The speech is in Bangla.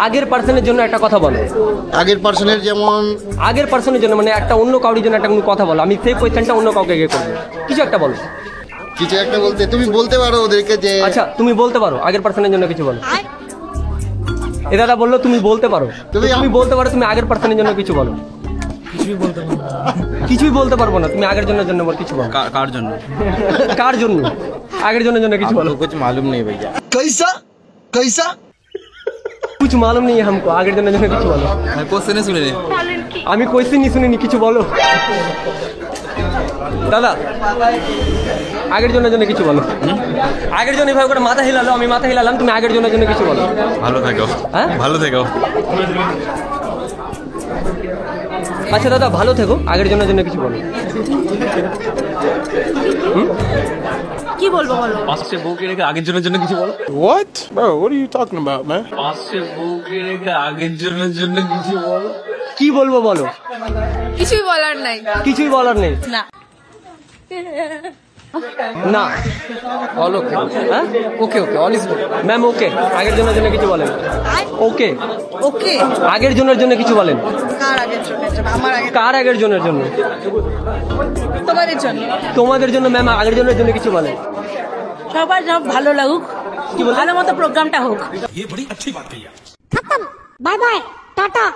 আগের পার্সনের জন্য একটা কথা বলো। আগের পার্সনের যেমন আগের পার্সনের জন্য মানে একটা অন্য কাউরির জন্য একটা কোনো কথা বলো, আমি সেই কোয়েশ্চেনটা অন্য কাউকে গিয়ে করবো, কিছু একটা বলো। কিছু একটা বলতে তুমি বলতে পারো ওদেরকে যে আচ্ছা তুমি বলতে পারো আগের পার্সনের জন্য কিছু বলো। এ দাদা বললো তুমি বলতে পারো, তুমি বলতে পারো, তুমি আগের পার্সনের জন্য কিছু বলো। কিছুই বলতে পারবো না, তুমি আগের জন্য বল কিছু বলো। কার জন্য? কার জন্য? আগের জন্য কিছু বলো। कुछ मालूम नहीं भैया। कैसा कैसा कुछ मालूम नहीं है हमको, আগের জন্য কিছু বলো। क्वेश्चन सुने नहीं। আমি কোয়েশ্চেনই শুনিনি, কিছু বলো। দাদা আগের জন্য কিছু বলো। আগের জন্য এভাবে করে মাথা হিলালো, আমি মাথা হিলালাম, তুমি আগের জন্য কিছু বলো। ভালো থেকো। হ্যাঁ ভালো থেকো। আচ্ছা দাদা ভালো থেকো, আগের জন্য কিছু বলো। কি বলবো বলো? পাশে বউকে রেখে আগের জন্য কিছু বলো। What? Bro, what are you talking about, man? পাশে বউকে রেখে আগের জন্য কিছু বলো। কি বলবো বলো। কিছুই বলার নাই। কিছুই বলার নেই। না না অল ওকে। হ্যাঁ okay okay, all is good. Ma'am okay, আগের জন্য কিছু বলেন। ওকে ওকে। আগের জন্য কিছু বলেন। কার আগের জন্য? আমার আগে। কার আগের জন্য? তোমাদের জন্য। তোমাদের জন্য ম্যাম, আগের জন্য কিছু বলেন। সবার সব ভালো লাগুক, কি বললেন? ভালো মতো প্রোগ্রামটা হোক। Bye bye Tata.